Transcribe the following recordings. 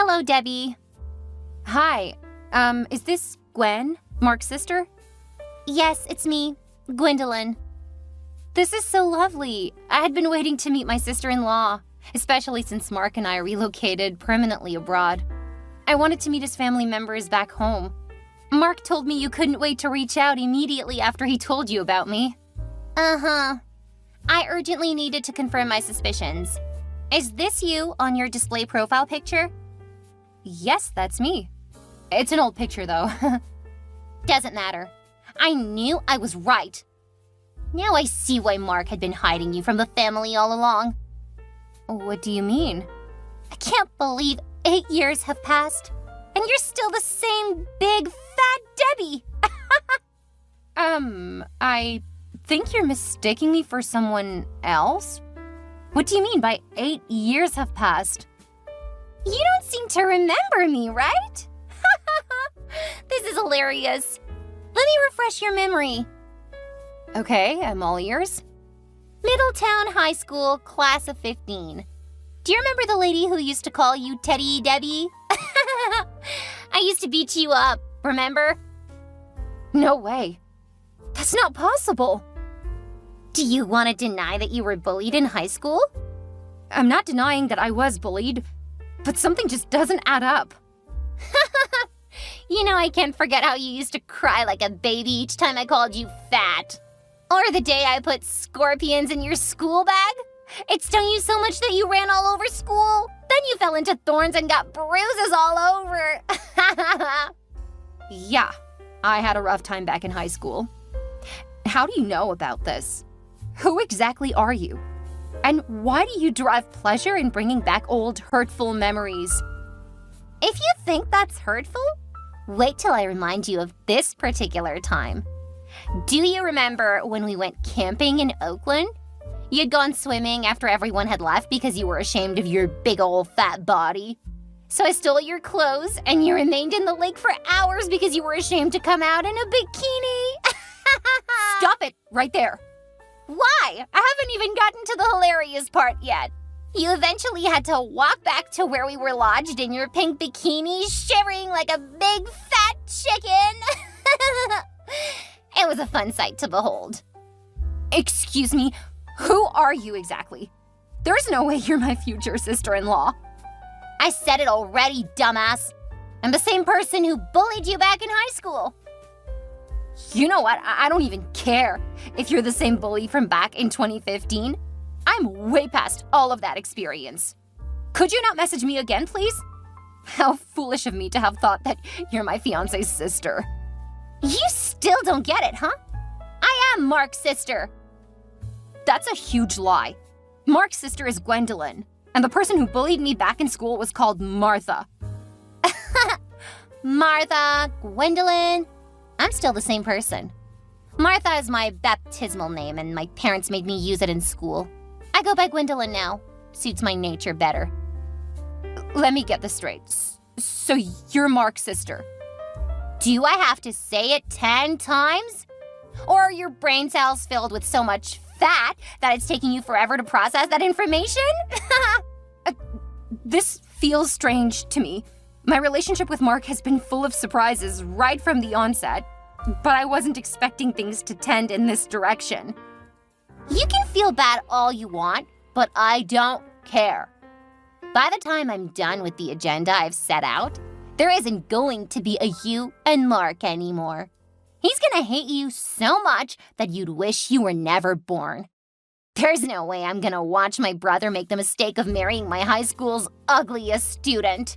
Hello, Debbie. Hi, is this Gwen, Mark's sister? Yes, it's me, Gwendolyn. This is so lovely. I had been waiting to meet my sister-in-law, especially since Mark and I relocated permanently abroad. I wanted to meet his family members back home. Mark told me you couldn't wait to reach out immediately after he told you about me. Uh-huh. I urgently needed to confirm my suspicions. Is this you on your display profile picture? Yes, that's me. It's an old picture, though. Doesn't matter. I knew I was right. Now I see why Mark had been hiding you from the family all along. What do you mean? I can't believe 8 years have passed, and you're still the same big, fat Debbie. I think you're mistaking me for someone else? What do you mean by 8 years have passed? You don't seem to remember me, right? This is hilarious. Let me refresh your memory. Okay, I'm all ears. Middletown High School, class of 15. Do you remember the lady who used to call you Teddy Debbie? I used to beat you up, remember? No way. That's not possible. Do you want to deny that you were bullied in high school? I'm not denying that I was bullied, but something just doesn't add up. You know, I can't forget how you used to cry like a baby each time I called you fat. Or the day I put scorpions in your school bag. It stung you so much that you ran all over school. Then you fell into thorns and got bruises all over. Yeah, I had a rough time back in high school. How do you know about this? Who exactly are you? And why do you derive pleasure in bringing back old, hurtful memories? If you think that's hurtful, wait till I remind you of this particular time. Do you remember when we went camping in Oakland? You'd gone swimming after everyone had left because you were ashamed of your big old fat body. So I stole your clothes and you remained in the lake for hours because you were ashamed to come out in a bikini. Stop it right there. Why? I haven't even gotten to the hilarious part yet. You eventually had to walk back to where we were lodged in your pink bikini, shivering like a big fat chicken. It was a fun sight to behold. Excuse me, who are you exactly? There's no way you're my future sister-in-law. I said it already, dumbass. I'm the same person who bullied you back in high school. You know what? I don't even care if you're the same bully from back in 2015. I'm way past all of that experience. Could you not message me again, please? How foolish of me to have thought that you're my fiancé's sister. You still don't get it, huh? I am Mark's sister. That's a huge lie. Mark's sister is Gwendolyn, and the person who bullied me back in school was called Martha. Martha, Gwendolyn. I'm still the same person. Martha is my baptismal name, and my parents made me use it in school. I go by Gwendolyn now. Suits my nature better. Let me get this straight. So you're Mark's sister. Do I have to say it 10 times? Or are your brain cells filled with so much fat that it's taking you forever to process that information? This feels strange to me. My relationship with Mark has been full of surprises right from the onset, but I wasn't expecting things to tend in this direction. You can feel bad all you want, but I don't care. By the time I'm done with the agenda I've set out, there isn't going to be a you and Mark anymore. He's gonna hate you so much that you'd wish you were never born. There's no way I'm gonna watch my brother make the mistake of marrying my high school's ugliest student.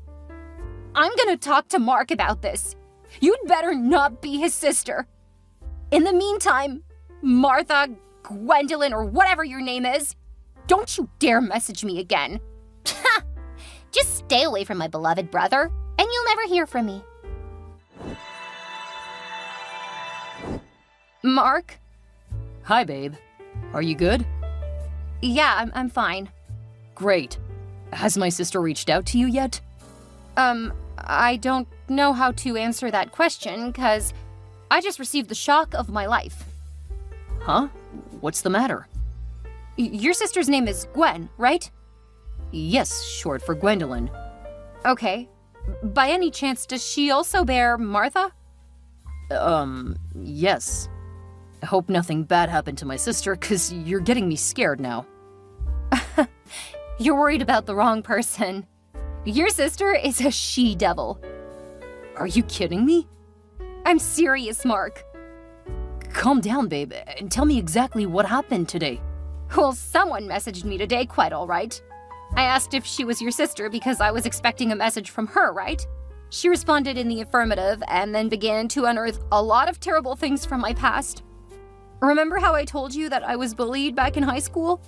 I'm gonna talk to Mark about this. You'd better not be his sister. In the meantime, Martha, Gwendolyn, or whatever your name is, don't you dare message me again. Just stay away from my beloved brother, and you'll never hear from me. Mark? Hi, babe. Are you good? Yeah, I'm fine. Great. Has my sister reached out to you yet? I don't know how to answer that question, 'cause I just received the shock of my life. Huh? What's the matter? Your sister's name is Gwen, right? Yes, short for Gwendolyn. Okay, By any chance, does she also bear Martha? Yes. I hope nothing bad happened to my sister, 'cause you're getting me scared now. You're worried about the wrong person. Your sister is a she-devil. Are you kidding me? I'm serious, Mark. Calm down, babe, and tell me exactly what happened today. Well, someone messaged me today quite all right. I asked if she was your sister because I was expecting a message from her, right? She responded in the affirmative and then began to unearth a lot of terrible things from my past. Remember how I told you that I was bullied back in high school?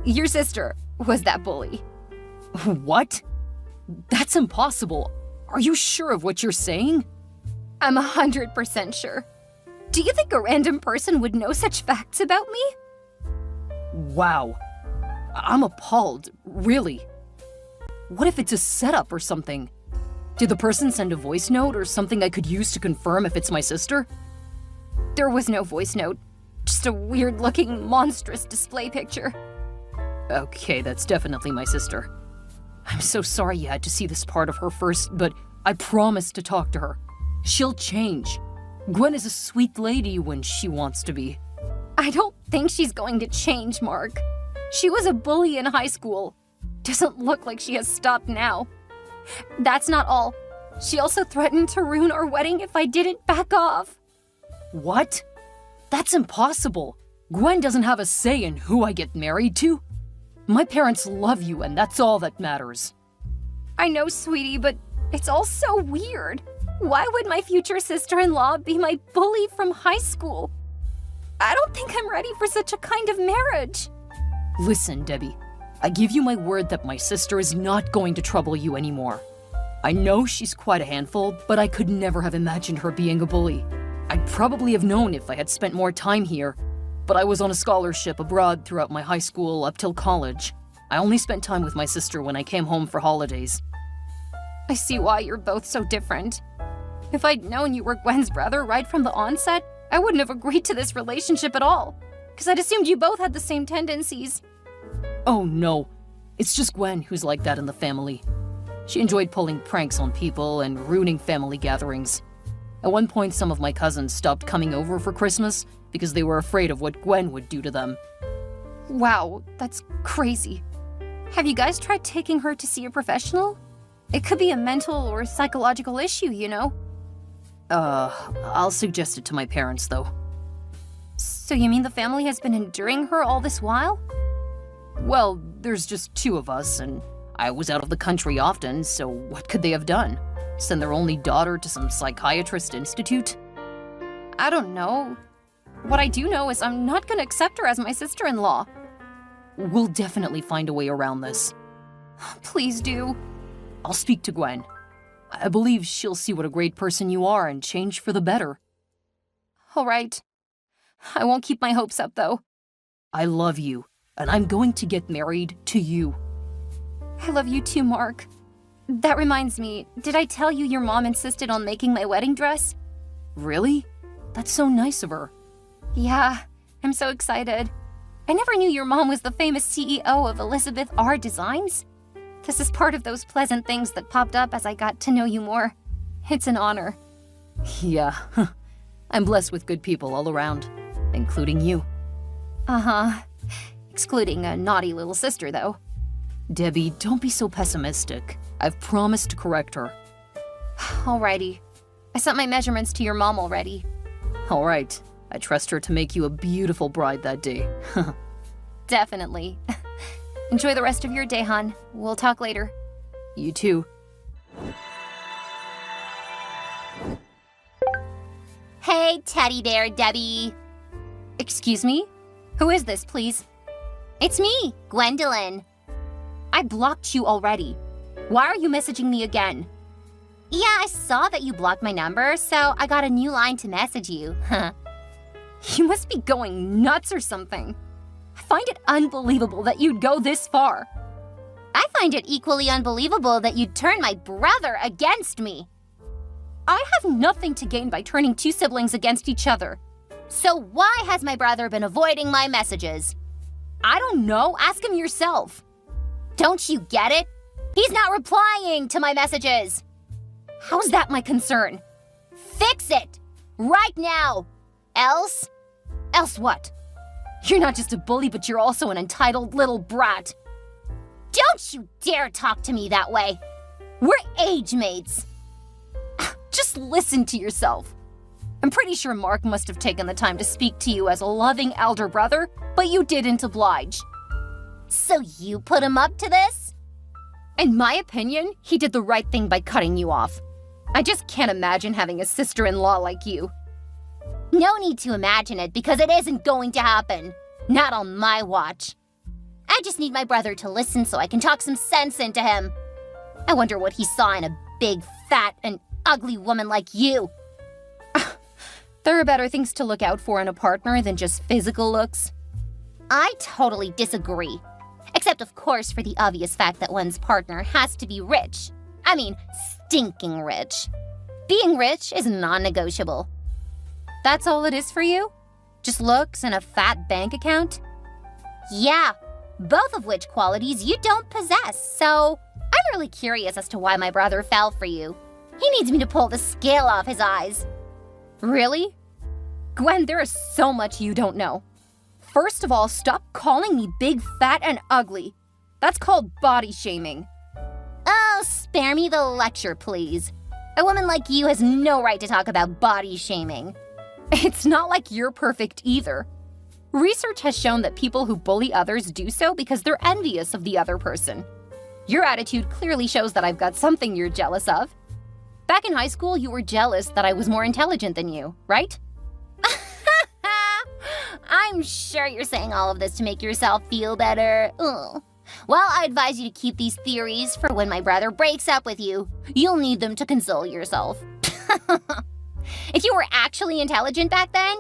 Your sister was that bully. What? That's impossible. Are you sure of what you're saying? I'm 100% sure. Do you think a random person would know such facts about me? Wow. I'm appalled, really. What if it's a setup or something? Did the person send a voice note or something I could use to confirm if it's my sister? There was no voice note. Just a weird-looking, monstrous display picture. Okay, that's definitely my sister. I'm so sorry you had to see this part of her first, but I promised to talk to her. She'll change. Gwen is a sweet lady when she wants to be. I don't think she's going to change, Mark. She was a bully in high school. Doesn't look like she has stopped now. That's not all. She also threatened to ruin our wedding if I didn't back off. What? That's impossible. Gwen doesn't have a say in who I get married to. My parents love you, and that's all that matters. I know, sweetie, but it's all so weird. Why would my future sister-in-law be my bully from high school? I don't think I'm ready for such a kind of marriage. Listen, Debbie, I give you my word that my sister is not going to trouble you anymore. I know she's quite a handful, but I could never have imagined her being a bully. I'd probably have known if I had spent more time here, but I was on a scholarship abroad throughout my high school up till college. I only spent time with my sister when I came home for holidays. I see why you're both so different. If I'd known you were Gwen's brother right from the onset, I wouldn't have agreed to this relationship at all, because I'd assumed you both had the same tendencies. Oh no, it's just Gwen who's like that in the family. She enjoyed pulling pranks on people and ruining family gatherings. At one point, some of my cousins stopped coming over for Christmas because they were afraid of what Gwen would do to them. Wow, that's crazy. Have you guys tried taking her to see a professional? It could be a mental or psychological issue, you know? I'll suggest it to my parents, though. So you mean the family has been enduring her all this while? Well, there's just two of us, and I was out of the country often, so what could they have done? Send their only daughter to some psychiatrist institute? I don't know. What I do know is I'm not going to accept her as my sister-in-law. We'll definitely find a way around this. Please do. I'll speak to Gwen. I believe she'll see what a great person you are and change for the better. All right. I won't keep my hopes up, though. I love you, and I'm going to get married to you. I love you too, Mark. That reminds me, did I tell you your mom insisted on making my wedding dress? Really? That's so nice of her. Yeah, I'm so excited. I never knew your mom was the famous CEO of Elizabeth R. Designs. This is part of those pleasant things that popped up as I got to know you more. It's an honor. Yeah, I'm blessed with good people all around, including you. Uh-huh. Excluding a naughty little sister, though. Debbie, don't be so pessimistic. I've promised to correct her. Alrighty. I sent my measurements to your mom already. All right. I trust her to make you a beautiful bride that day. Definitely. Enjoy the rest of your day, hon. We'll talk later. You too. Hey, teddy bear, Debbie. Excuse me? Who is this, please? It's me, Gwendolyn. I blocked you already. Why are you messaging me again? Yeah, I saw that you blocked my number, so I got a new line to message you. You must be going nuts or something. I find it unbelievable that you'd go this far. I find it equally unbelievable that you'd turn my brother against me. I have nothing to gain by turning two siblings against each other. So why has my brother been avoiding my messages? I don't know. Ask him yourself. Don't you get it? He's not replying to my messages. How's that my concern? Fix it! Right now! Else? Else what? You're not just a bully, but you're also an entitled little brat. Don't you dare talk to me that way. We're age mates. Just listen to yourself. I'm pretty sure Mark must have taken the time to speak to you as a loving elder brother, but you didn't oblige. So you put him up to this? In my opinion, he did the right thing by cutting you off. I just can't imagine having a sister-in-law like you. No need to imagine it because it isn't going to happen. Not on my watch. I just need my brother to listen so I can talk some sense into him. I wonder what he saw in a big, fat, and ugly woman like you. There are better things to look out for in a partner than just physical looks. I totally disagree. Except, of course, for the obvious fact that one's partner has to be rich. I mean, stinking rich. Being rich is non-negotiable. That's all it is for you? Just looks and a fat bank account? Yeah, both of which qualities you don't possess, so I'm really curious as to why my brother fell for you. He needs me to pull the scale off his eyes. Really? Gwen, there is so much you don't know. First of all, stop calling me big, fat, and ugly. That's called body shaming. Oh, spare me the lecture, please. A woman like you has no right to talk about body shaming. It's not like you're perfect either. Research has shown that people who bully others do so because they're envious of the other person. Your attitude clearly shows that I've got something you're jealous of. Back in high school, you were jealous that I was more intelligent than you, right? I'm sure you're saying all of this to make yourself feel better. Ugh. Well, I advise you to keep these theories for when my brother breaks up with you. You'll need them to console yourself. If you were actually intelligent back then,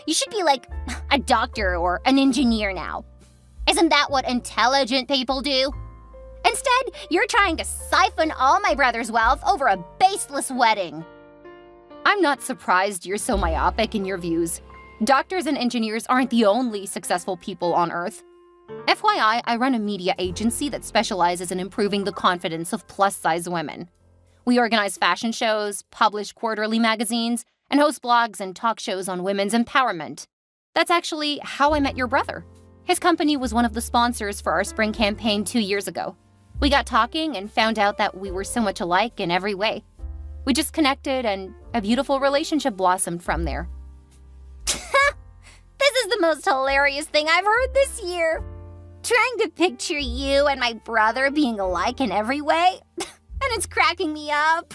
you should be like a doctor or an engineer now. Isn't that what intelligent people do? Instead, you're trying to siphon all my brother's wealth over a baseless wedding. I'm not surprised you're so myopic in your views. Doctors and engineers aren't the only successful people on Earth. FYI, I run a media agency that specializes in improving the confidence of plus-size women. We organize fashion shows, publish quarterly magazines, and host blogs and talk shows on women's empowerment. That's actually how I met your brother. His company was one of the sponsors for our spring campaign 2 years ago. We got talking and found out that we were so much alike in every way. We just connected and a beautiful relationship blossomed from there. This is the most hilarious thing I've heard this year. Trying to picture you and my brother being alike in every way, and it's cracking me up.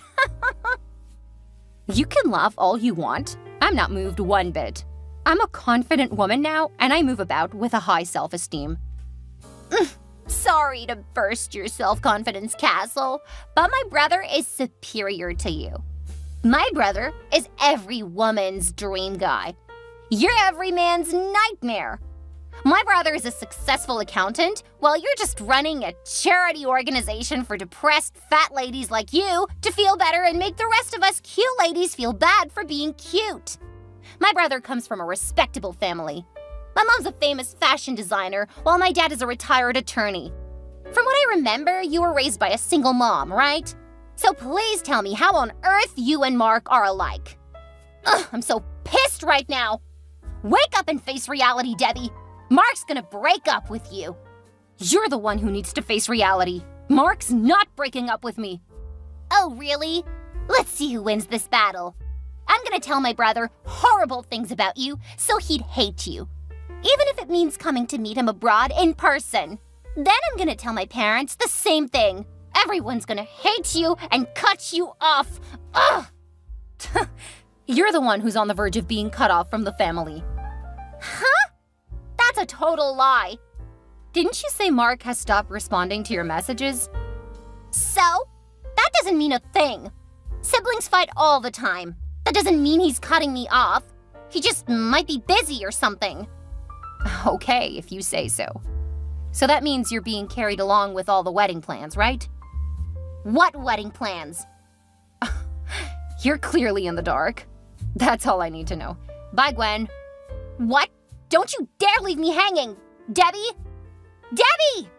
You can laugh all you want. I'm not moved one bit. I'm a confident woman now, and I move about with a high self-esteem. Sorry to burst your self-confidence castle, but my brother is superior to you. My brother is every woman's dream guy. You're every man's nightmare. My brother is a successful accountant, while you're just running a charity organization for depressed fat ladies like you to feel better and make the rest of us cute ladies feel bad for being cute. My brother comes from a respectable family. My mom's a famous fashion designer, while my dad is a retired attorney. From what I remember, you were raised by a single mom, right? So please tell me how on earth you and Mark are alike. Ugh, I'm so pissed right now. Wake up and face reality, Debbie. Mark's gonna break up with you. You're the one who needs to face reality. Mark's not breaking up with me. Oh, really? Let's see who wins this battle. I'm gonna tell my brother horrible things about you so he'd hate you. Even if it means coming to meet him abroad in person. Then I'm gonna tell my parents the same thing. Everyone's gonna hate you and cut you off. Ugh! You're the one who's on the verge of being cut off from the family. Huh? That's a total lie. Didn't you say Mark has stopped responding to your messages? So? That doesn't mean a thing. Siblings fight all the time. That doesn't mean he's cutting me off. He just might be busy or something. Okay, if you say so. So that means you're being carried along with all the wedding plans, right? What wedding plans? You're clearly in the dark. That's all I need to know. Bye, Gwen. What? Don't you dare leave me hanging! Debbie? Debbie!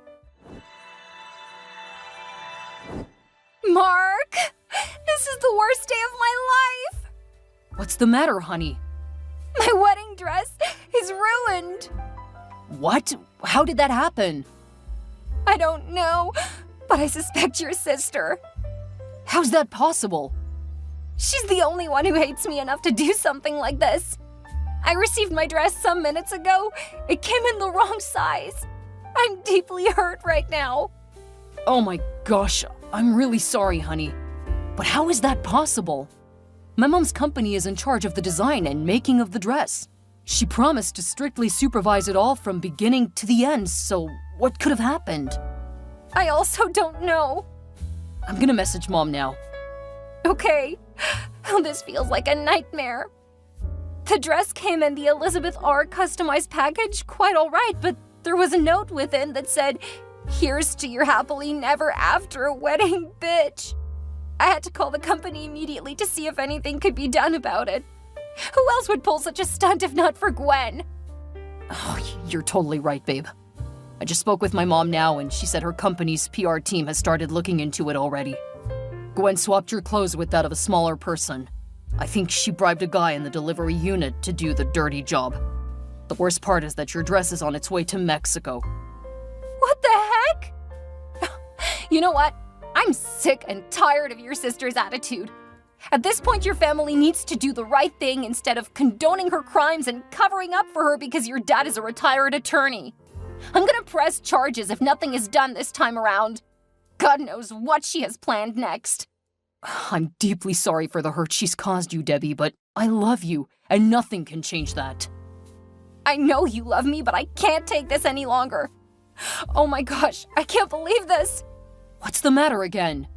Mark! This is the worst day of my life! What's the matter, honey? My wedding dress is ruined! What? How did that happen? I don't know, but I suspect your sister. How's that possible? She's the only one who hates me enough to do something like this. I received my dress some minutes ago. It came in the wrong size. I'm deeply hurt right now. Oh my gosh, I'm really sorry, honey. But how is that possible? My mom's company is in charge of the design and making of the dress. She promised to strictly supervise it all from beginning to the end, so what could have happened? I also don't know. I'm gonna message Mom now. Okay. Oh, this feels like a nightmare. The dress came in the Elizabeth R. customized package quite all right, but there was a note within that said, "Here's to your happily never after wedding, bitch." I had to call the company immediately to see if anything could be done about it. Who else would pull such a stunt if not for Gwen? Oh, you're totally right, babe. I just spoke with my mom now, and she said her company's PR team has started looking into it already. Gwen swapped your clothes with that of a smaller person. I think she bribed a guy in the delivery unit to do the dirty job. The worst part is that your dress is on its way to Mexico. What the heck? You know what? I'm sick and tired of your sister's attitude. At this point, your family needs to do the right thing instead of condoning her crimes and covering up for her because your dad is a retired attorney. I'm gonna press charges if nothing is done this time around. God knows what she has planned next. I'm deeply sorry for the hurt she's caused you, Debbie, but I love you, and nothing can change that. I know you love me, but I can't take this any longer. Oh my gosh, I can't believe this. What's the matter again?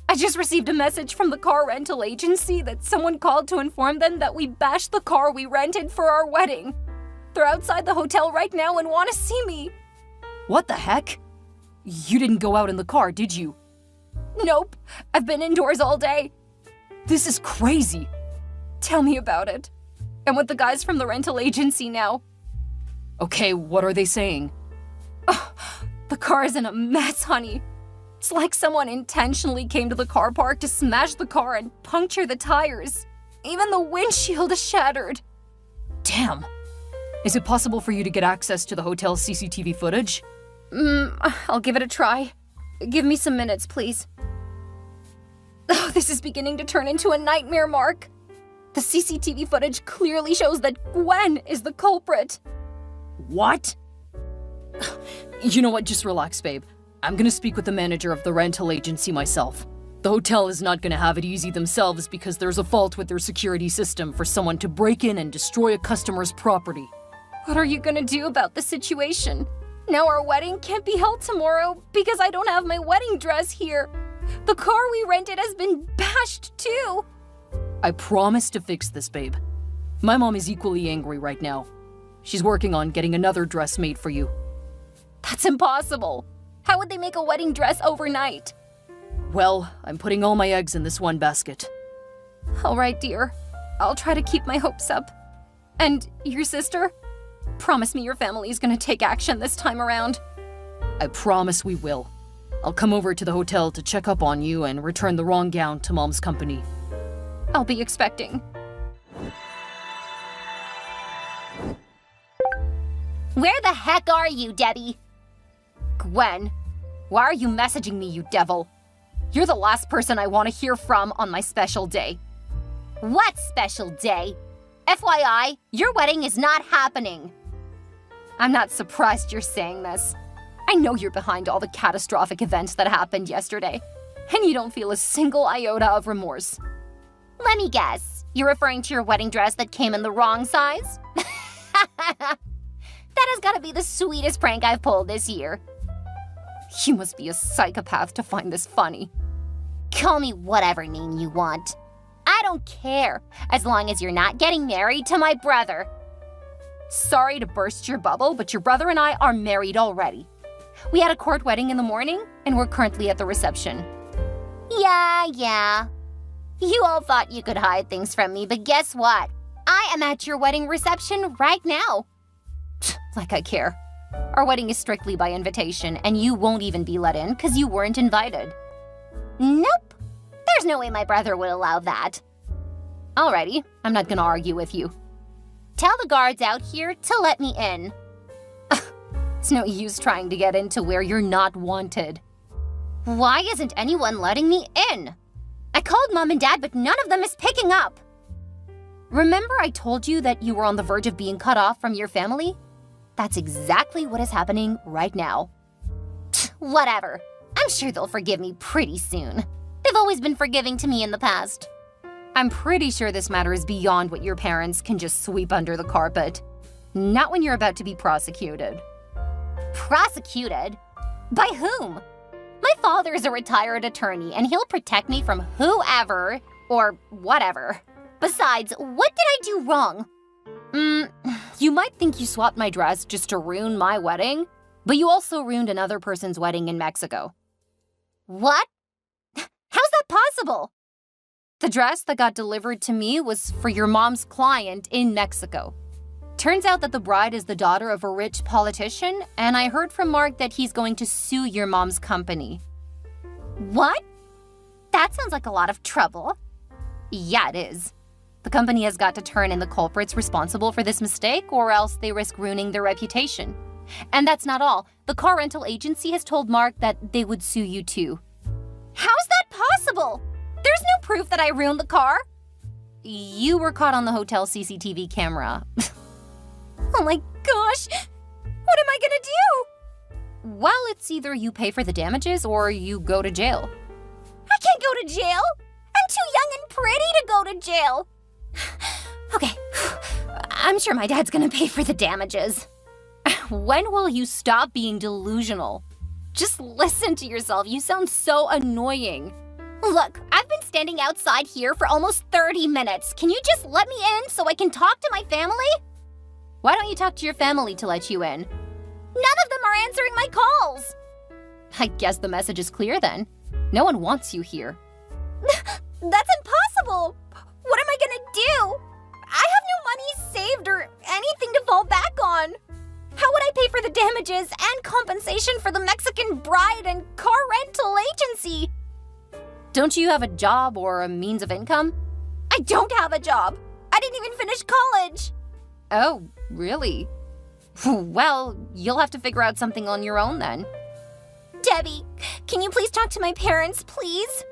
I just received a message from the car rental agency that someone called to inform them that we bashed the car we rented for our wedding. They're outside the hotel right now and want to see me. What the heck? You didn't go out in the car, did you? Nope, I've been indoors all day. This is crazy. Tell me about it. I'm with the guys from the rental agency now. Okay, what are they saying? The car is in a mess, honey. It's like someone intentionally came to the car park to smash the car and puncture the tires. Even the windshield is shattered. Damn. Is it possible for you to get access to the hotel's CCTV footage? I'll give it a try. Give me some minutes, please. Oh, this is beginning to turn into a nightmare, Mark. The CCTV footage clearly shows that Gwen is the culprit. What? You know what? Just relax, babe. I'm gonna speak with the manager of the rental agency myself. The hotel is not gonna have it easy themselves because there's a fault with their security system for someone to break in and destroy a customer's property. What are you gonna do about the situation? Now our wedding can't be held tomorrow because I don't have my wedding dress here. The car we rented has been bashed too. I promise to fix this, babe. My mom is equally angry right now. She's working on getting another dress made for you. That's impossible. How would they make a wedding dress overnight? Well, I'm putting all my eggs in this one basket. All right, dear. I'll try to keep my hopes up. And your sister? Promise me your family is gonna take action this time around. I promise we will. I'll come over to the hotel to check up on you and return the wrong gown to Mom's company. I'll be expecting. Where the heck are you, Debbie? Gwen, why are you messaging me, you devil? You're the last person I want to hear from on my special day. What special day? FYI, your wedding is not happening. I'm not surprised you're saying this. I know you're behind all the catastrophic events that happened yesterday, and you don't feel a single iota of remorse. Let me guess. You're referring to your wedding dress that came in the wrong size? That has got to be the sweetest prank I've pulled this year. You must be a psychopath to find this funny. Call me whatever name you want. I don't care, as long as you're not getting married to my brother. Sorry to burst your bubble, but your brother and I are married already. We had a court wedding in the morning, and we're currently at the reception. Yeah. You all thought you could hide things from me, but guess what? I am at your wedding reception right now. Like I care. Our wedding is strictly by invitation, and you won't even be let in because you weren't invited. Nope. There's no way my brother would allow that. Alrighty, I'm not gonna argue with you. Tell the guards out here to let me in. It's no use trying to get into where you're not wanted. Why isn't anyone letting me in? I called Mom and Dad, but none of them is picking up. Remember I told you that you were on the verge of being cut off from your family? That's exactly what is happening right now. Whatever. I'm sure they'll forgive me pretty soon. They've always been forgiving to me in the past. I'm pretty sure this matter is beyond what your parents can just sweep under the carpet. Not when you're about to be prosecuted. Prosecuted? By whom? My father is a retired attorney, and he'll protect me from whoever or whatever. Besides, what did I do wrong? You might think you swapped my dress just to ruin my wedding, but you also ruined another person's wedding in Mexico. What? How's that possible? The dress that got delivered to me was for your mom's client in Mexico. Turns out that the bride is the daughter of a rich politician, and I heard from Mark that he's going to sue your mom's company. What? That sounds like a lot of trouble. Yeah, it is. The company has got to turn in the culprits responsible for this mistake, or else they risk ruining their reputation. And that's not all. The car rental agency has told Mark that they would sue you too. How's that possible? There's no proof that I ruined the car. You were caught on the hotel CCTV camera. Oh my gosh! What am I gonna do? Well, it's either you pay for the damages or you go to jail. I can't go to jail! I'm too young and pretty to go to jail! Okay, I'm sure my dad's gonna pay for the damages. When will you stop being delusional? Just listen to yourself. You sound so annoying. Look, I've been standing outside here for almost 30 minutes. Can you just let me in so I can talk to my family? Why don't you talk to your family to let you in? None of them are answering my calls. I guess the message is clear then. No one wants you here. That's impossible. What am I gonna do? I have no money saved or anything to fall back on. How would I pay for the damages and compensation for the Mexican bride and car rental agency? Don't you have a job or a means of income? I don't have a job. I didn't even finish college. Oh, really? Well, you'll have to figure out something on your own then. Debbie, can you please talk to my parents, please?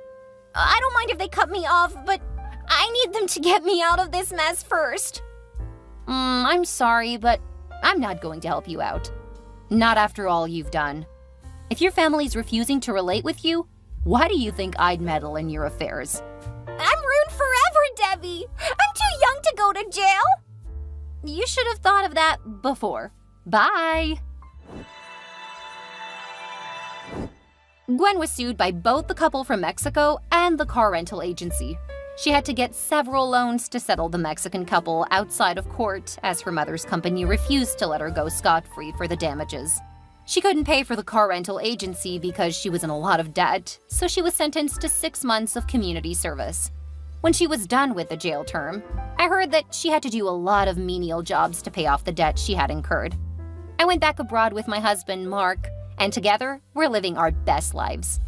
I don't mind if they cut me off, but I need them to get me out of this mess first. I'm sorry, but I'm not going to help you out. Not after all you've done. If your family's refusing to relate with you, why do you think I'd meddle in your affairs? I'm ruined forever, Debbie. I'm too young to go to jail. You should have thought of that before. Bye. Gwen was sued by both the couple from Mexico and the car rental agency. She had to get several loans to settle the Mexican couple outside of court, as her mother's company refused to let her go scot-free for the damages. She couldn't pay for the car rental agency because she was in a lot of debt, so she was sentenced to 6 months of community service. When she was done with the jail term, I heard that she had to do a lot of menial jobs to pay off the debt she had incurred. I went back abroad with my husband, Mark, and together, we're living our best lives.